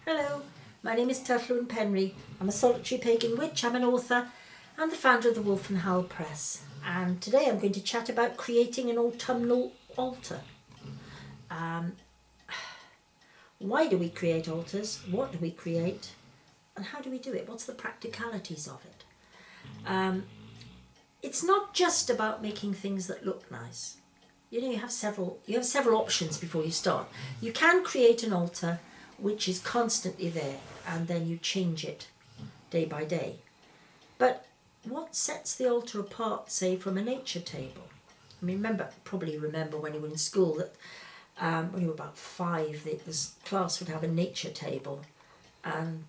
Hello, my name is Turtle and Penry. I'm a solitary pagan witch, I'm an author and the founder of the Wolf and Howl Press. And today I'm going to chat about creating an autumnal altar. Why do we create altars? What do we create? And how do we do it? What's the practicalities of it? It's not just about making things that look nice. You have several options before you start. You can create an altar which is constantly there and then you change it day by day. But what sets the altar apart, say, from a nature table? I mean, probably remember when you were in school that when you were about 5, the class would have a nature table, and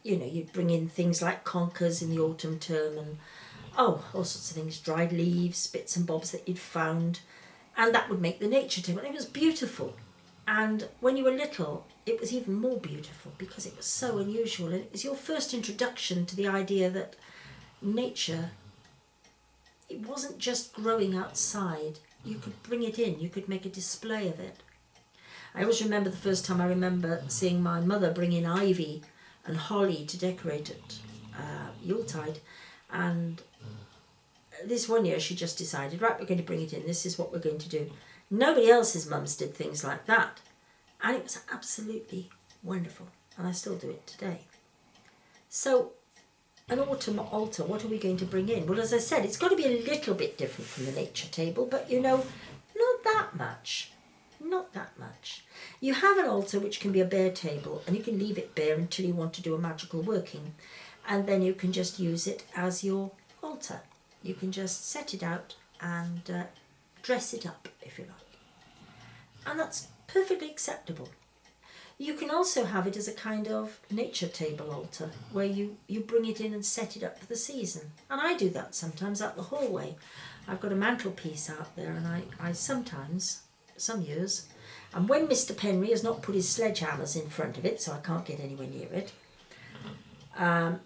you'd bring in things like conkers in the autumn term and all sorts of things, dried leaves, bits and bobs that you'd found, and that would make the nature table. And it was beautiful. And when you were little, it was even more beautiful because it was so unusual. And it was your first introduction to the idea that nature, it wasn't just growing outside. You could bring it in. You could make a display of it. I always remember the first time I remember seeing my mother bring in ivy and holly to decorate at Yuletide. And this one year she just decided, right, we're going to bring it in. This is what we're going to do. Nobody else's mums did things like that. And it was absolutely wonderful. And I still do it today. So, an autumn altar, what are we going to bring in? Well, as I said, it's got to be a little bit different from the nature table, but not that much. Not that much. You have an altar which can be a bare table, and you can leave it bare until you want to do a magical working. And then you can just use it as your altar. You can just set it out and dress it up, if you like. And that's perfectly acceptable. You can also have it as a kind of nature table altar where you bring it in and set it up for the season. And I do that sometimes out the hallway. I've got a mantelpiece out there, and I sometimes, some years, and when Mr. Penry has not put his sledgehammers in front of it, so I can't get anywhere near it, I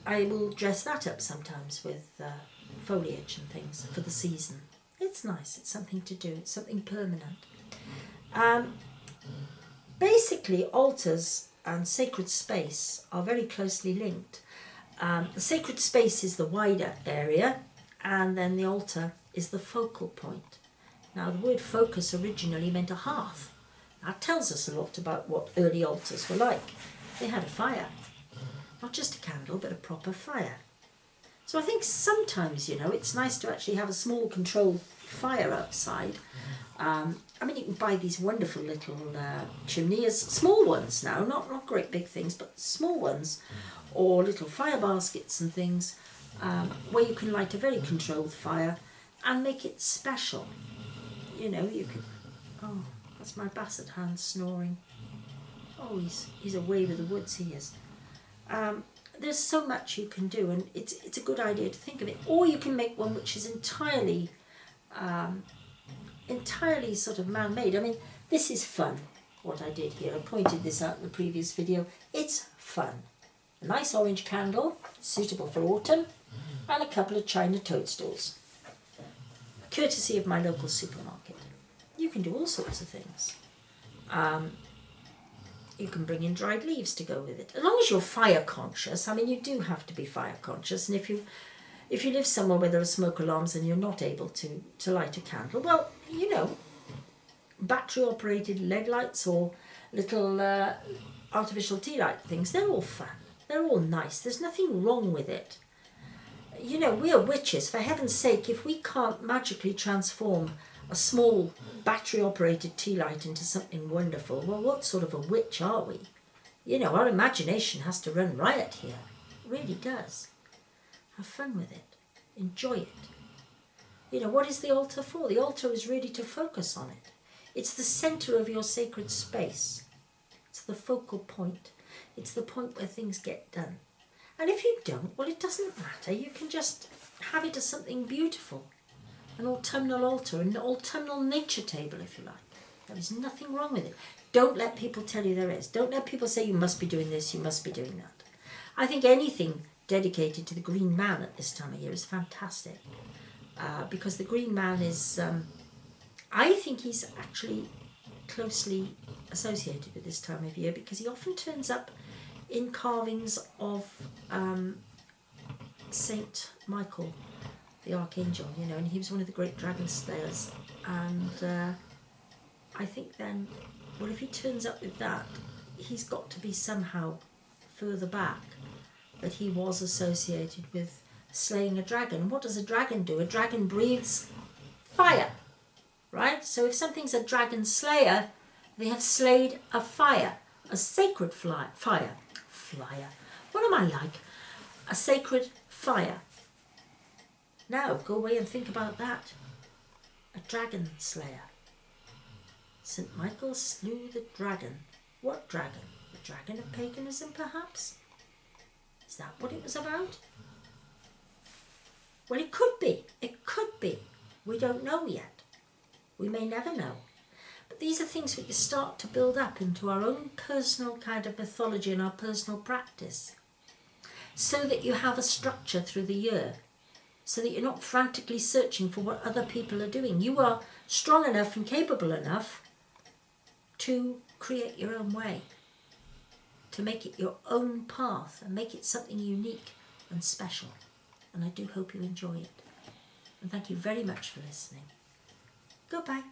will dress that up sometimes with foliage and things for the season. It's nice, it's something to do, it's something permanent. Basically, altars and sacred space are very closely linked. The sacred space is the wider area, and then the altar is the focal point. Now, the word focus originally meant a hearth. That tells us a lot about what early altars were like. They had a fire. Not just a candle, but a proper fire. So I think sometimes, it's nice to actually have a small controlled fire outside. You can buy these wonderful little chimneys, small ones now, not great big things, but small ones, or little fire baskets and things, where you can light a very controlled fire and make it special. You could, that's my basset hand snoring. Oh, he's away with the woods, he is. There's so much you can do, and it's a good idea to think of it. Or you can make one which is entirely sort of man-made. I mean, this is fun, what I did here. I pointed this out in the previous video. It's fun. A nice orange candle, suitable for autumn, and a couple of china toadstools, courtesy of my local supermarket. You can do all sorts of things. You can bring in dried leaves to go with it. As long as you're fire conscious, you do have to be fire conscious. And if you live somewhere where there are smoke alarms and you're not able to light a candle, well, battery operated LED lights or little artificial tea light things, they're all fun. They're all nice. There's nothing wrong with it. We are witches. For heaven's sake, if we can't magically transform a small battery-operated tea light into something wonderful, well, what sort of a witch are we? Our imagination has to run riot here. It really does. Have fun with it. Enjoy it. What is the altar for? The altar is really to focus on it. It's the centre of your sacred space. It's the focal point. It's the point where things get done. And if you don't, well, it doesn't matter. You can just have it as something beautiful. An autumnal altar, an autumnal nature table, if you like. There is nothing wrong with it. Don't let people tell you there is. Don't let people say you must be doing this, you must be doing that. I think anything dedicated to the Green Man at this time of year is fantastic. Because the Green Man is, I think he's actually closely associated with this time of year because he often turns up in carvings of Saint Michael, the Archangel, you know, and he was one of the great dragon slayers. And I think then, well, if he turns up with that, he's got to be somehow further back that he was associated with slaying a dragon. What does a dragon do? A dragon breathes fire, right? So if something's a dragon slayer, they have slayed a fire, a sacred flyer. What am I like? A sacred fire. Now go away and think about that. A dragon slayer. St. Michael slew the dragon. What dragon? The dragon of paganism, perhaps? Is that what it was about? Well, it could be. It could be. We don't know yet. We may never know. But these are things we can start to build up into our own personal kind of mythology and our personal practice, so that you have a structure through the year, so that you're not frantically searching for what other people are doing. You are strong enough and capable enough to create your own way, to make it your own path and make it something unique and special. And I do hope you enjoy it. And thank you very much for listening. Goodbye.